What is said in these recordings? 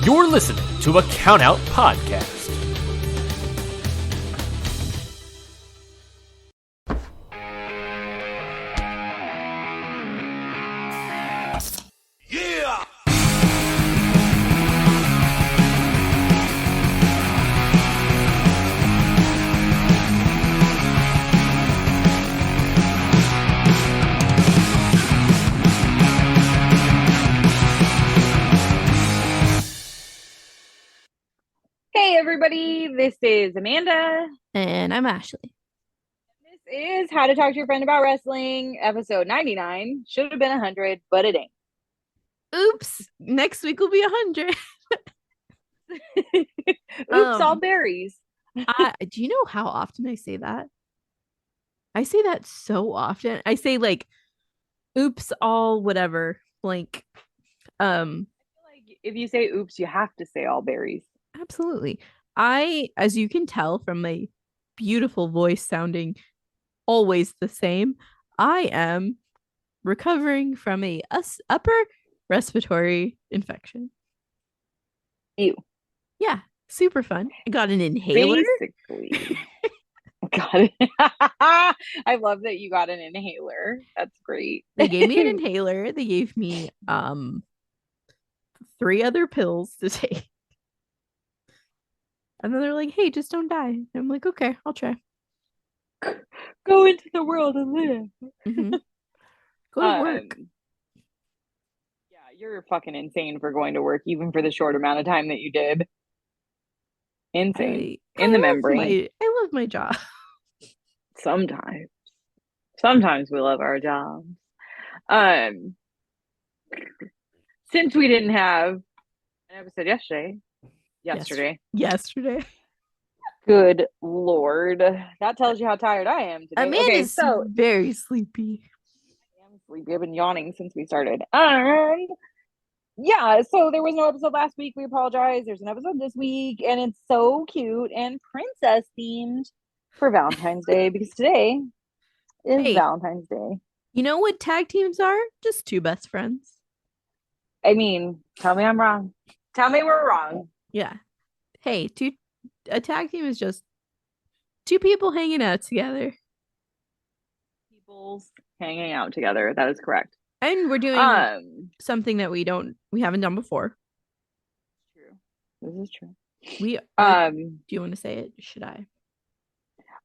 You're listening to a Countout Podcast. Yeah! Hey everybody, this is Amanda. And I'm Ashley. This is How to Talk to Your Friend About Wrestling, episode 99. Should have been 100, but it ain't. Oops. Next week will be 100. Oops, all berries. Do you know how often I say that? I say that so often. I say like, oops, all whatever, blank. I feel like if you say oops, you have to say all berries. Absolutely. As you can tell from my beautiful voice sounding always the same, I am recovering from a upper respiratory infection. Ew. Yeah, super fun. I got an inhaler. Basically. Got it. I love that you got an inhaler. That's great. They gave me an inhaler. They gave me 3 other pills to take. And then they're like, hey, just don't die. And I'm like, okay, I'll try. Go into the world and live. Mm-hmm. Go to work. Yeah, you're fucking insane for going to work, even for the short amount of time that you did. Insane. In the membrane. I love my job. Sometimes we love our jobs. Since we didn't have an episode yesterday. Good Lord, that tells you how tired I am today. Amanda's very sleepy. I am sleepy. I've been yawning since we started. And yeah, so there was no episode last week. We apologize. There's an episode this week, and it's so cute and princess themed for Valentine's Day because today is Valentine's Day. You know what tag teams are? Just 2 best friends. I mean, tell me I'm wrong. Tell me we're wrong. Yeah. Hey, a tag team is just 2 people hanging out together. People's hanging out together. That is correct. And we're doing something that we haven't done before. True. This is true. Do you want to say it? Should I?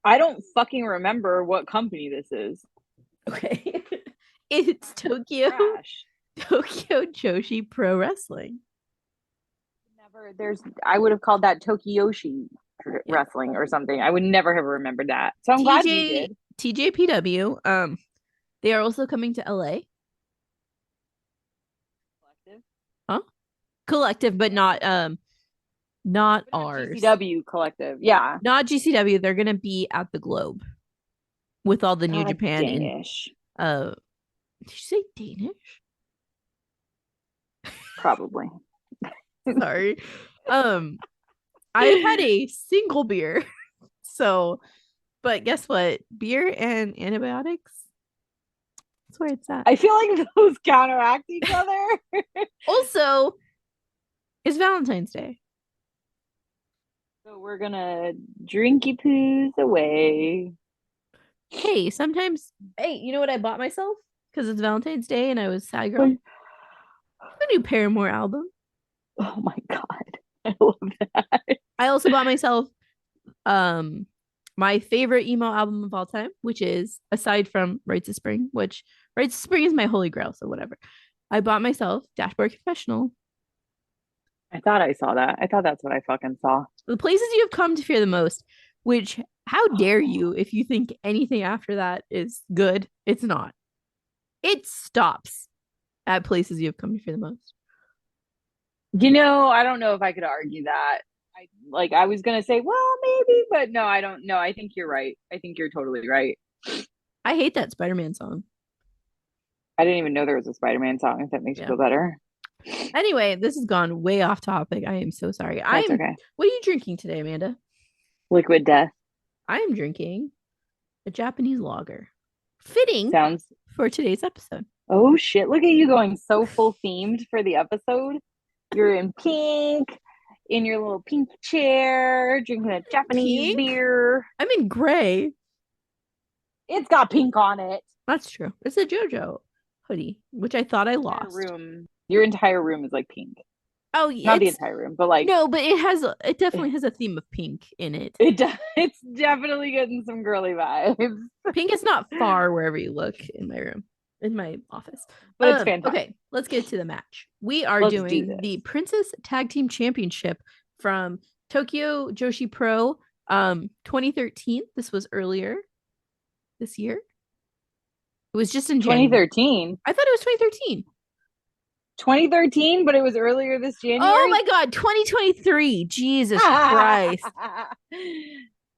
I don't fucking remember what company this is. Okay. It's Tokyo Joshi Pro-Wrestling. I would have called that Tokyo Joshi Wrestling or something. I would never have remembered that. So I'm glad you did. TJPW. They are also coming to LA. Collective? Huh? Collective, but not ours. GCW Collective. Yeah. Not GCW. They're gonna be at the Globe with all the New Japan Danish. Did you say Danish? Probably. Sorry. I've had a single beer. So, but guess what? Beer and antibiotics. That's where it's at. I feel like those counteract each other. Also, it's Valentine's Day. So we're gonna drinky poos away. Hey, you know what I bought myself? Because it's Valentine's Day and I was sad girl. A new Paramore album. Oh my god. I love that. I also bought myself my favorite emo album of all time, which is, aside from Rites of Spring, which Rites of Spring is my holy grail, so whatever. I bought myself Dashboard Confessional. I thought I saw that. I thought that's what I fucking saw. The Places You Have Come to Fear the Most, which, how dare you if you think anything after that is good? It's not. It stops at Places You Have Come to Fear the Most. You know, I don't know if I could argue that. I was gonna say, well, maybe, but no, I don't know. I think you're right. I think you're totally right. I hate that Spider-Man song. I didn't even know there was a Spider-Man song, if that makes you feel better. Anyway, this has gone way off topic. I am so sorry. That's okay. What are you drinking today, Amanda? Liquid Death. I am drinking a Japanese lager. Fitting for today's episode. Oh shit, look at you going so full themed for the episode. You're in pink, in your little pink chair, drinking a Japanese Pink? beer. I'm in gray. It's got pink on it. That's true. It's a JoJo hoodie, which I thought I lost. Your entire room is like pink. Oh, not the entire room, but like no, but it definitely has a theme of pink in it. It's definitely getting some girly vibes. Pink is not far wherever you look in my room, in my office. But it's fantastic. Okay, let's get to the match. We are doing the Princess Tag Team Championship from Tokyo Joshi Pro 2013. This was earlier this year. It was just in January. 2013. I thought it was 2013. 2013, but it was earlier this January. Oh my god, 2023. Jesus Christ.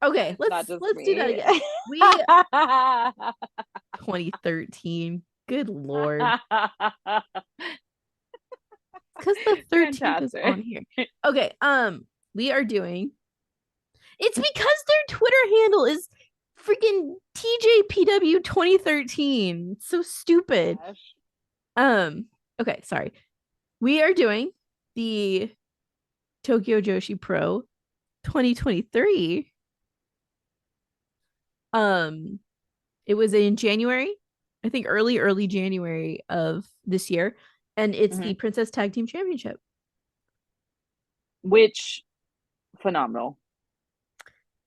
Okay, let's do that again. 2013. Good lord. Because the 13th is on here. Okay, we are doing. It's because their Twitter handle is freaking TJPW 2013. It's so stupid. Okay, sorry. We are doing the Tokyo Joshi Pro 2023. It was in January, I think early January of this year, and it's the Princess Tag Team Championship. Which phenomenal.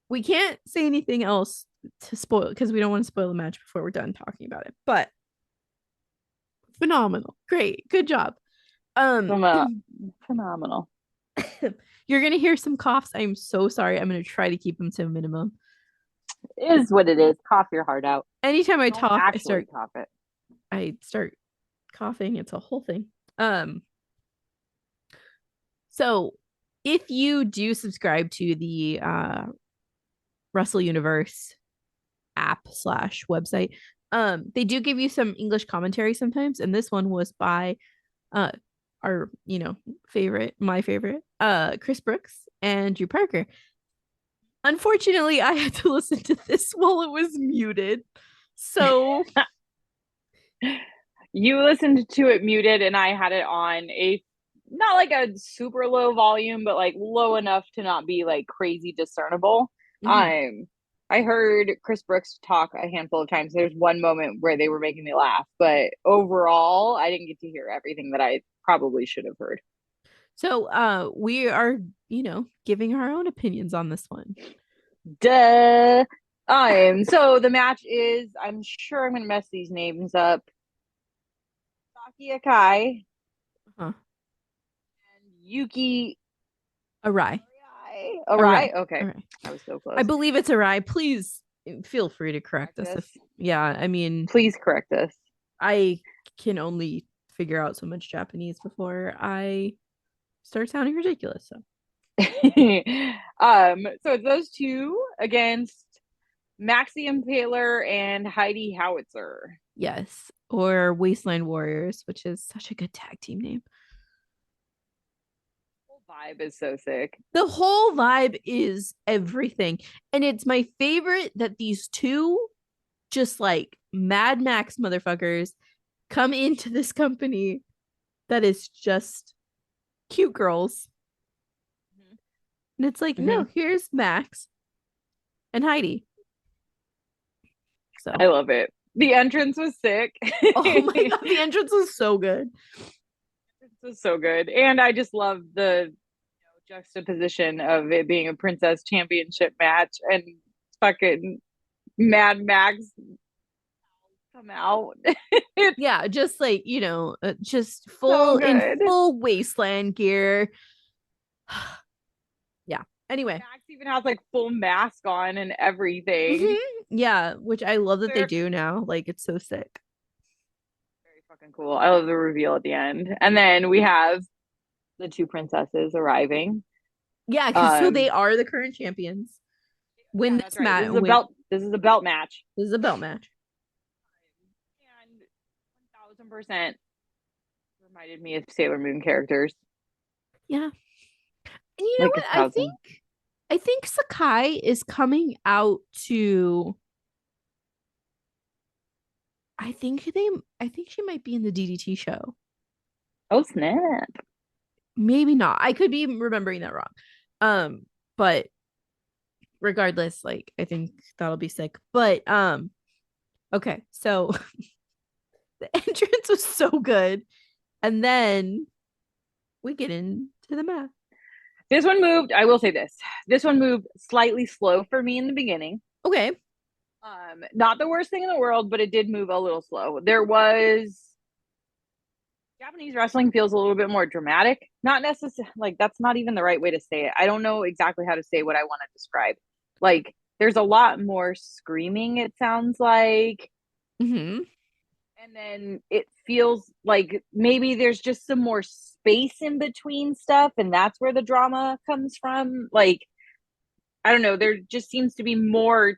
We can't say anything else to spoil because we don't want to spoil the match before we're done talking about it. But phenomenal. Great. Good job. Phenomenal. You're gonna hear some coughs. I'm so sorry. I'm gonna try to keep them to a minimum. It is what it is. Cough your heart out. Anytime I talk, I start coughing. It's a whole thing. So if you do subscribe to the Wrestle Universe app / website, they do give you some English commentary sometimes, and this one was by our my favorite Chris Brooks and Drew Parker. Unfortunately, I had to listen to this while it was muted, so you listened to it muted and I had it on a not like a super low volume, but like low enough to not be like crazy discernible. I heard Chris Brooks talk a handful of times. There's one moment where they were making me laugh, but overall, I didn't get to hear everything that I probably should have heard. So we are, giving our own opinions on this one. Duh. So the match is, I'm sure I'm gonna mess these names up. Saki Akai. And Yuki Arai. Arai? Okay. Arai. I was so close. I believe it's Arai. Please feel free to correct us. Please correct us. I can only figure out so much Japanese before I start sounding ridiculous. So it's those two against Maxi Impaler and Heidi Howitzer. Yes. Or Wasteland Warriors, which is such a good tag team name. Vibe is so sick. The whole vibe is everything, and it's my favorite that these two just like Mad Max motherfuckers come into this company that is just cute girls, and it's like, no, here's Max and Heidi. So I love it. The entrance was sick. Oh my god, the entrance was so good. This is so good, and I just love the juxtaposition of it being a princess championship match and fucking Mad Max come out. Yeah, just like just full in full wasteland gear. Yeah. Anyway, Max even has like full mask on and everything. Yeah, which I love that they do now. Like, it's so sick. Very fucking cool. I love the reveal at the end. And then we have the two princesses arriving. Yeah, because so they are the current champions. Win this match. This is a belt match. This is a belt match. And 1000% reminded me of Sailor Moon characters. Yeah. And you know what? I think Sakai is coming out to. I think she might be in the DDT show. Oh snap! maybe not. I could be remembering that wrong. But regardless, like I think that'll be sick. But okay, so the entrance was so good. And then we get into the match. This one moved, I will say this. This one moved slightly slow for me in the beginning. Okay. Not the worst thing in the world, but it did move a little slow. There was Japanese wrestling feels a little bit more dramatic. Not necessarily like that's not even the right way to say it. I don't know exactly how to say what I want to describe. Like there's a lot more screaming, it sounds like. Mm-hmm. And then it feels like maybe there's just some more space in between stuff, and that's where the drama comes from. Like, I don't know, there just seems to be more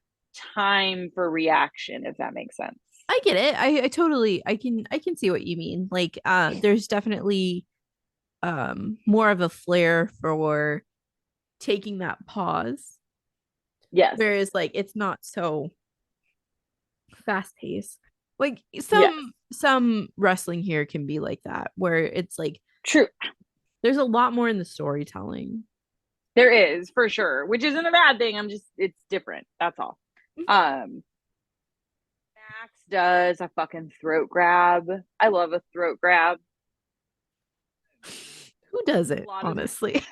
time for reaction, if that makes sense. I get it. I totally I can see what you mean. Like there's definitely more of a flair for taking that pause. Yes. Whereas like it's not so fast paced. Like Yes. some wrestling here can be like that where it's like True. there's a lot more in the storytelling. There is for sure, which isn't a bad thing. It's different. That's all. Max does a fucking throat grab. I love a throat grab. Who does it, honestly?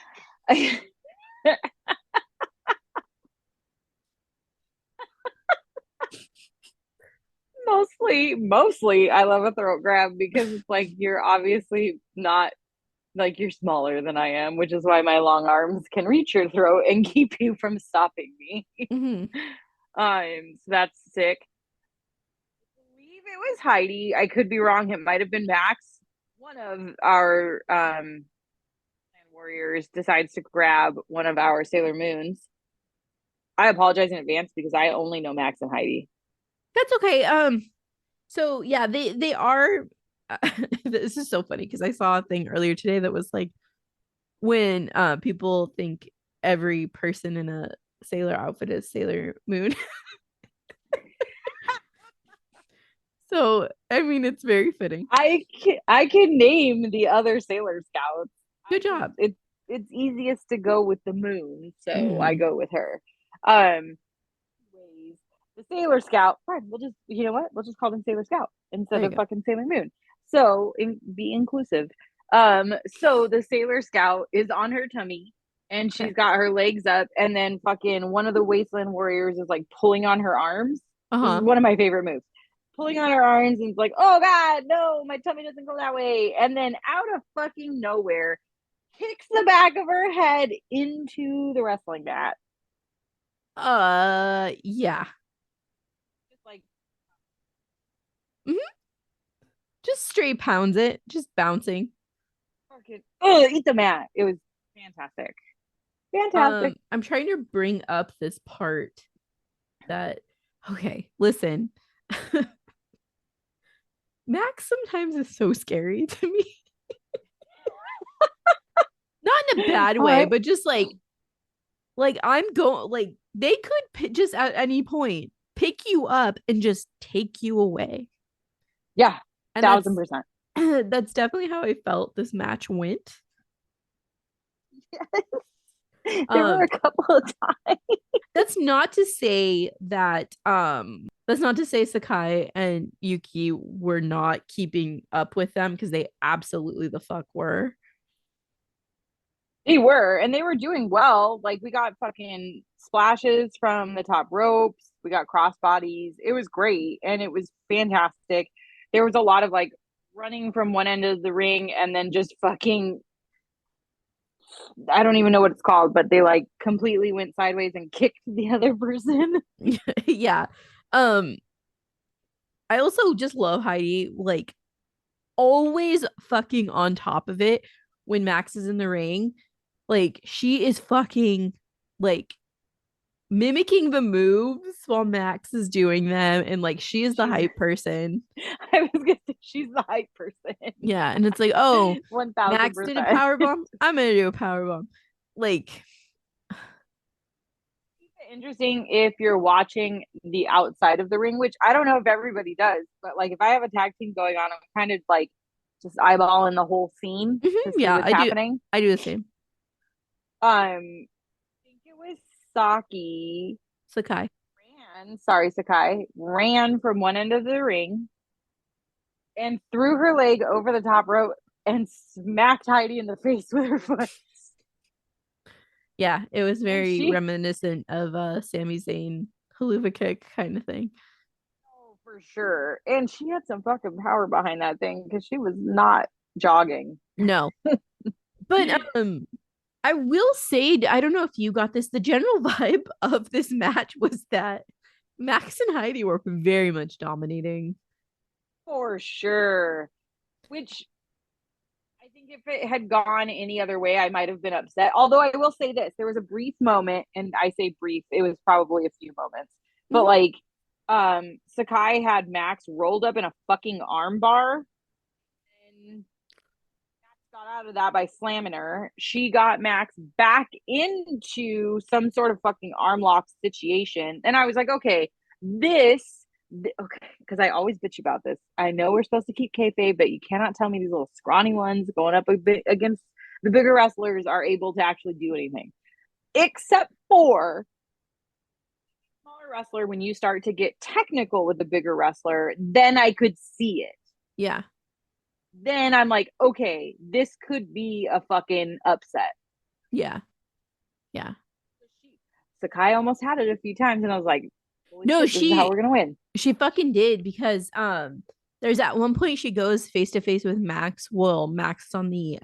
Mostly I love a throat grab because it's like you're obviously not like you're smaller than I am, which is why my long arms can reach your throat and keep you from stopping me. Mm-hmm. So that's sick. I believe it was Heidi. I could be wrong. It might have been Max. One of our warriors decides to grab one of our Sailor Moons. I apologize in advance because I only know Max and Heidi. That's okay. So yeah, they are. This is so funny because I saw a thing earlier today that was like when people think every person in a sailor outfit is Sailor Moon. So I mean, it's very fitting. I can name the other Sailor Scouts. Good job. It's easiest to go with the moon, so I Mhm. go with her. Anyways, the Sailor Scout. Fine, we'll just you know what? We'll just call them Sailor Scout instead There you of go. fucking Sailor Moon. So be inclusive. So the Sailor Scout is on her tummy and Okay. she's got her legs up, and then fucking one of the Wasteland Warriors is like pulling on her arms. This is Uh-huh. one of my favorite moves. Pulling on her arms and it's like, oh god, no, my tummy doesn't go that way. And then out of fucking nowhere, kicks the back of her head into the wrestling mat. Yeah. Just like Mhm. Just straight pounds it, just bouncing. fucking eat the mat. It was fantastic. Fantastic. I'm trying to bring up this part that okay, listen. Max sometimes is so scary to me. Not in a bad All way, right. but just like I'm going like they could just at any point pick you up and just take you away. Yeah, And that's 1000%. that's definitely how I felt this match went. There were Um a couple of times. that's not to say that that's not to say Sakai and Yuki were not keeping up with them because they absolutely the fuck were. They were, and they were doing well. Like we got fucking splashes from the top ropes. We got crossbodies. It was great, and it was fantastic. There was a lot of like running from one end of the ring and then just fucking I don't even know what it's called, but they like completely went sideways and kicked the other person. Yeah. Um I also just love Heidi like always fucking on top of it when Max is in the ring. Like she is fucking like mimicking the moves while Max is doing them and like she is the She's hype person. I was gonna say she's the hype person. Yeah, and it's like, "Oh, One thousand Max did a percent. power bomb. I'm going to do a power bomb." Like, Interesting if you're watching the outside of the ring, which I don't know if everybody does, but like if I have a tag team going on, I'm kind of like just eyeballing the whole scene to see Yeah, what's happening. I do the same. I think it was Saki Sakai. Sakai ran from one end of the ring and threw her leg over the top rope and smacked Heidi in the face with her foot. Yeah, it was very she reminiscent of Sami Zayn haluva kick kind of thing. Oh, for sure. And she had some fucking power behind that thing because she was not jogging. No. But I will say, I don't know if you got this, the general vibe of this match was that Max and Heidi were very much dominating. For sure. Which I think if it had gone any other way, I might have been upset. Although I will say this, there was a brief moment, and I say brief, it was probably a few moments. But like Sakai had Max rolled up in a fucking armbar and got out of that by slamming her. She got Max back into some sort of fucking arm lock situation. And I was like, okay, okay, because I always bitch about this. I know we're supposed to keep kayfabe, but you cannot tell me these little scrawny ones going up against the bigger wrestlers are able to actually do anything. Except for smaller wrestler, when you start to get technical with the bigger wrestler, then I could see it. Yeah. Then I'm like, okay, this could be a fucking upset. Yeah. Yeah. Sakai almost had it a few times, and I was like, no, shit, this is how we're gonna win. She fucking did because there's at one point she goes face to face with Max. Well, Max is on the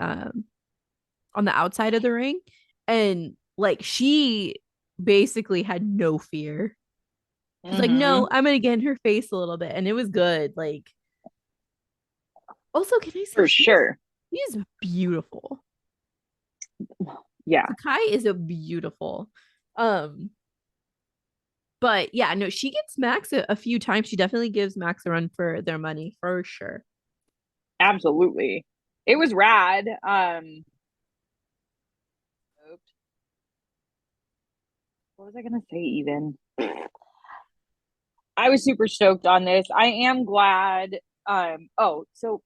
outside of the ring, and like she basically had no fear. She's like, no, I'm gonna get in her face a little bit, and it was good. Like, also, can I say for sure, she is beautiful. Yeah, Akai is a beautiful. But yeah, no, she gets Max a few times. She definitely gives Max a run for their money for sure. Absolutely, it was rad. What was I gonna say? Even I was super stoked on this. I am glad. So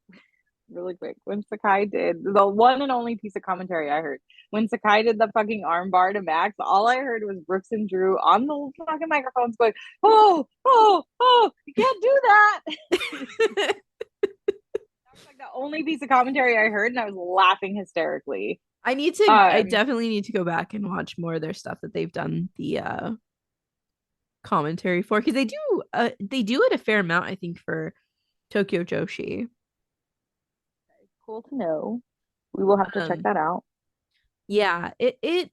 really quick, when Sakai did the one and only piece of commentary I heard, when Sakai did the fucking armbar to Max, all I heard was Brooks and Drew on the fucking microphones going, "Oh, oh, oh, you can't do that." That was like the only piece of commentary I heard, and I was laughing hysterically. I definitely need to go back and watch more of their stuff that they've done the commentary for, because they do it a fair amount, I think, for Tokyo Joshi. Cool to know. We will have to check that out. Yeah, it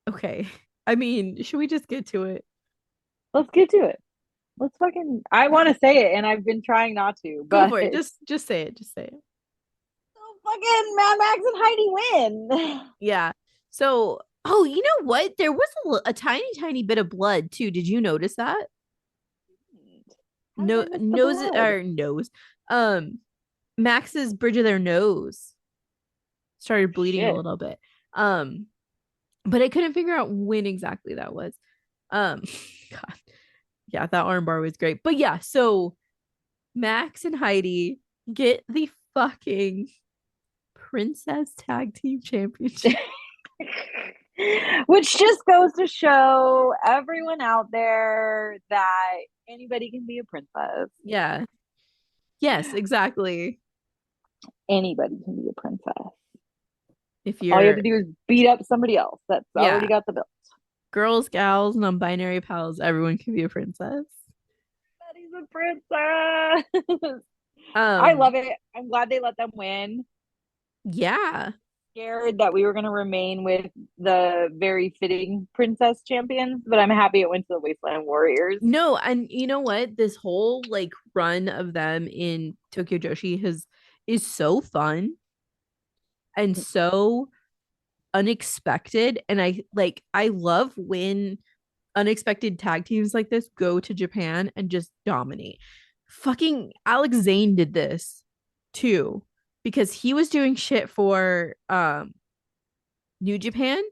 okay. I mean, should we just get to it? Let's get to it. Let's fucking I want to say it, and I've been trying not to, but go for it. Just say it. Just say it. So fucking Mad Max and Heidi win. Yeah. So, oh, you know what? There was a tiny bit of blood too. Did you notice that? No, nose. Max's bridge of their nose started bleeding a little bit. But I couldn't figure out when exactly that was. God. Yeah, that armbar was great. But yeah, so Max and Heidi get the fucking Princess Tag Team Championship. Which just goes to show everyone out there that anybody can be a princess. Yeah. Yes, exactly. Anybody can be a princess. If you're all you have to do is beat up somebody else that's already got the belt. Girls, gals, non-binary pals, everyone can be a princess. Everybody's a princess. I love it. I'm glad they let them win. Yeah. Scared that we were going to remain with the very fitting princess champions, but I'm happy it went to the Wasteland Warriors. No, and you know what? This whole like run of them in Tokyo Joshi is so fun and so unexpected, and I love when unexpected tag teams like this go to Japan and just dominate. Fucking Alex Zane did this too, because he was doing shit for New Japan,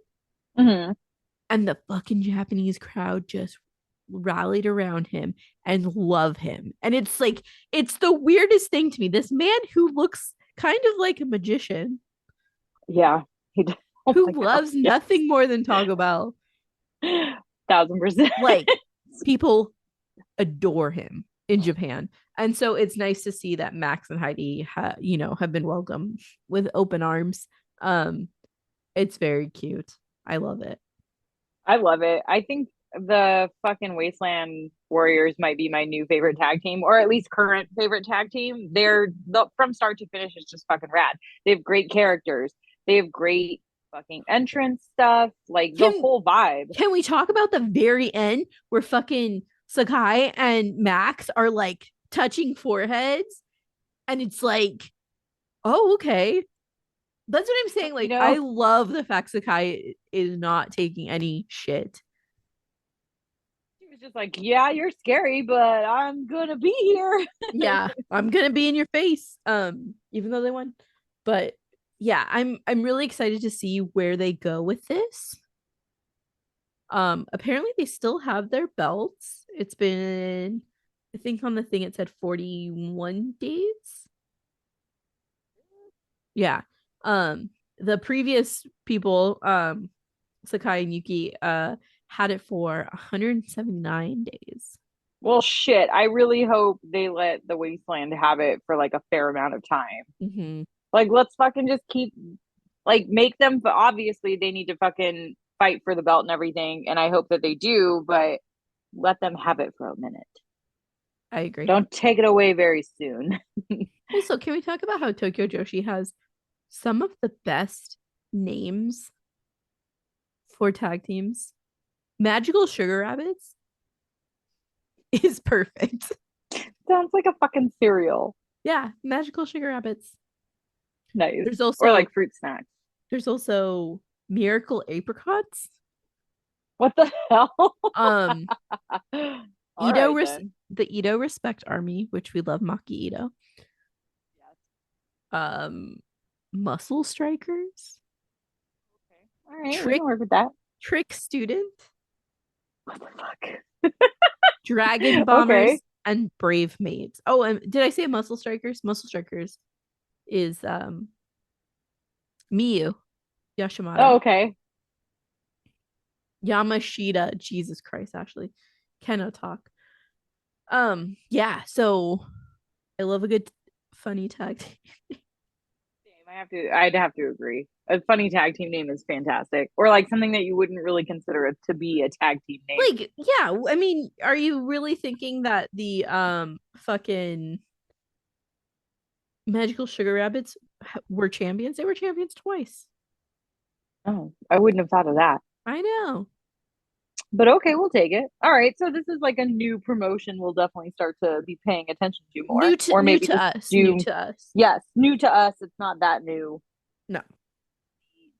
and the fucking Japanese crowd just rallied around him and love him. And it's like, it's the weirdest thing to me. This man who looks kind of like a magician. Yeah. Oh who my God, loves yes. nothing more than Taco Bell. 1000%. Like, people adore him in Japan. And so it's nice to see that Max and Heidi have been welcomed with open arms. It's very cute. I love it. I love it. I think the fucking Wasteland Warriors might be my new favorite tag team, or at least current favorite tag team. From start to finish is just fucking rad. They have great characters. They have great fucking entrance stuff, like the whole vibe. Can we talk about the very end where fucking Sakai and Max are like touching foreheads? And it's like, oh, okay. That's what I'm saying. Like, I love the fact Sakai is not taking any shit. She was just like, yeah, you're scary, but I'm gonna be here. Yeah, I'm gonna be in your face. Even though they won. But yeah, I'm really excited to see where they go with this. Apparently they still have their belts. It's been, I think on the thing it said 41 days. Yeah. The previous people, Sakai and Yuki, had it for 179 days. Well, shit. I really hope they let the Wasteland have it for like a fair amount of time. Mm-hmm. Like, let's fucking just keep, like, make them. But obviously, they need to fucking fight for the belt and everything. And I hope that they do, but let them have it for a minute. I agree. Don't take it away very soon. Also, can we talk about how Tokyo Joshi has some of the best names for tag teams? Magical Sugar Rabbits is perfect. Sounds like a fucking cereal. Yeah, Magical Sugar Rabbits. Nice. There's also, or like fruit snacks. There's also Miracle Apricots. What the hell? Ito, right, the Ito Respect Army, which we love, Maki Ito. Yes. Muscle Strikers. Okay. All right, we can work with that. Trick Student. What the fuck? Dragon Bombers and Brave Maids. Oh, did I say Muscle Strikers? Muscle Strikers is Miyu Yashimata. Oh, okay. Yamashita. Jesus Christ, Ashley. Cannot talk. Yeah, so I love a good funny tag team. I'd have to agree. A funny tag team name is fantastic. Or like something that you wouldn't really consider it to be a tag team name. Like, yeah, I mean, are you really thinking that the fucking Magical Sugar Rabbits were champions? They were champions twice. Oh, I wouldn't have thought of that. I know. But okay, we'll take it. All right, so this is like a new promotion we'll definitely start to be paying attention to more. New to us. Yes, new to us. It's not that new. No.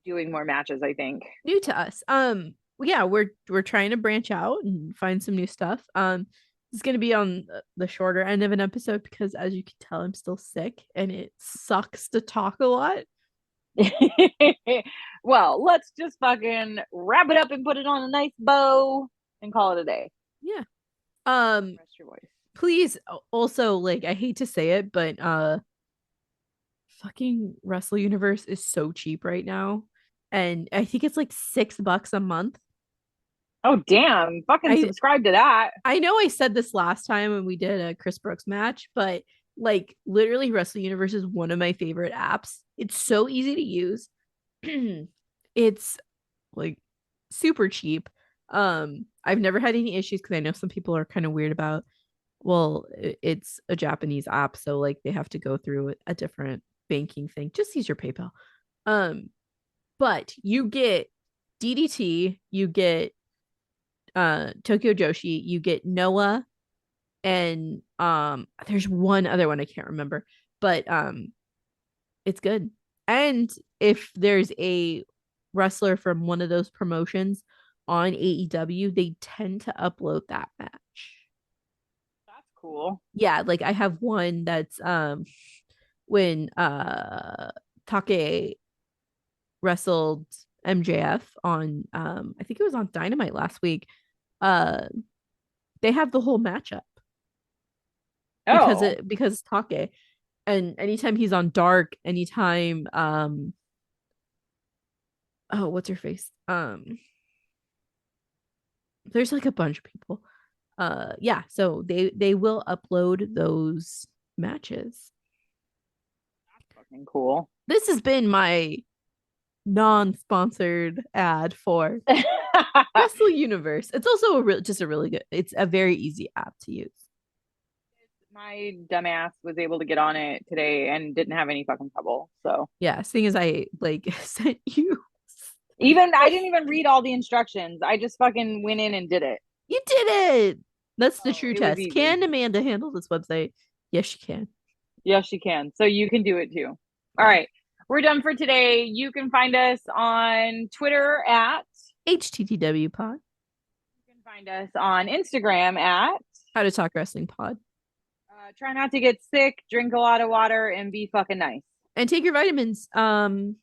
Doing more matches, I think. New to us. Yeah, we're trying to branch out and find some new stuff. It's gonna be on the shorter end of an episode because, as you can tell, I'm still sick and it sucks to talk a lot. Well, let's just fucking wrap it up and put it on a nice bow and call it a day. Yeah. Rest your voice. Please also, like, I hate to say it, but fucking Wrestle Universe is so cheap right now. And I think it's like $6 a month. Oh damn. Fucking subscribe to that. I know I said this last time when we did a Chris Brooks match, but like literally Wrestle Universe is one of my favorite apps. It's so easy to use. It's like super cheap. I've never had any issues because I know some people are kind of weird about, well, it's a Japanese app, so like they have to go through a different banking thing. Just use your PayPal. But you get DDT, you get Tokyo Joshi, you get Noah, and there's one other one I can't remember, but it's good. And if there's a wrestler from one of those promotions on AEW, they tend to upload that match. That's cool. Yeah, like I have one that's when Take wrestled MJF on I think it was on Dynamite last week. they have the whole matchup Oh, because Take, and anytime he's on Dark, anytime oh, what's her face? There's like a bunch of people. Yeah, so they will upload those matches. fucking cool. This has been my non-sponsored ad for Wrestle Universe. It's also just a really good. It's a very easy app to use. My dumbass was able to get on it today and didn't have any fucking trouble. So Yeah, seeing as I like sent you. I didn't even read all the instructions. I just fucking went in and did it. You did it. That's the true it was test. easy. Can Amanda handle this website? Yes, she can. Yes, you can. So you can do it too. All right. We're done for today. You can find us on Twitter at HTTWPod. You can find us on Instagram at How to Talk Wrestling Pod. Try not to get sick, drink a lot of water, and be fucking nice. And take your vitamins. And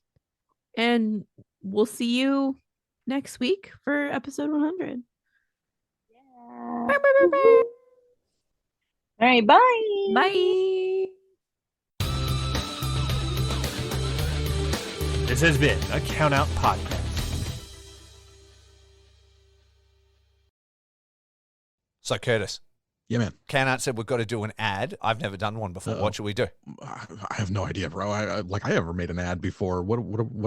we'll see you next week for episode 100. Yeah. Bye, bye, bye, bye. All right, bye. Bye. This has been a Count Out Podcast. So, Curtis, Yeah, man. Count said we've got to do an ad. I've never done one before. Uh-oh. What should we do? I have no idea, bro. I ever made an ad before. What are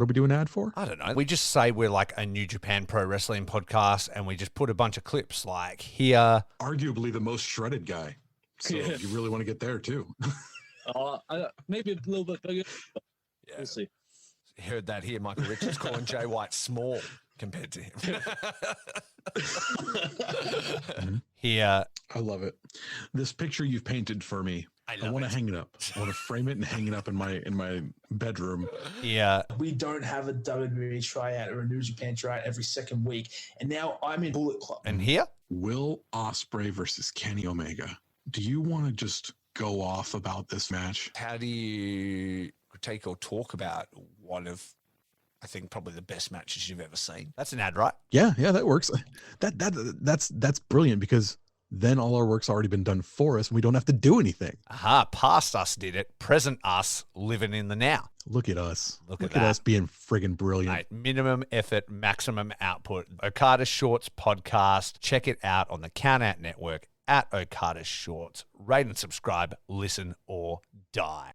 we doing an ad for? I don't know. We just say we're like a New Japan Pro Wrestling podcast, and we just put a bunch of clips like here. Arguably the most shredded guy. So Yeah. you really want to get there too. Maybe a little bit bigger. Yeah, We'll see. heard that here. Michael Richards calling Jay White small compared to him. Here. I love it. This picture you've painted for me. I want to hang it up. I want to frame it and hang it up in my bedroom. Yeah. We don't have a WWE tryout or a New Japan tryout every second week, and now I'm in Bullet Club. And here? Will Ospreay versus Kenny Omega. Do you want to just go off about this match? How do you take or talk about one of, I think, probably the best matches you've ever seen? That's an ad, right? Yeah, that works. That's brilliant because then all our work's already been done for us and we don't have to do anything. Aha, past us did it. Present us living in the now. Look at us. Look at at that. us being friggin' brilliant. Mate, minimum effort, maximum output. Okada Shorts podcast. Check it out on the Count Out Network at Okada Shorts. Rate and subscribe, listen or die.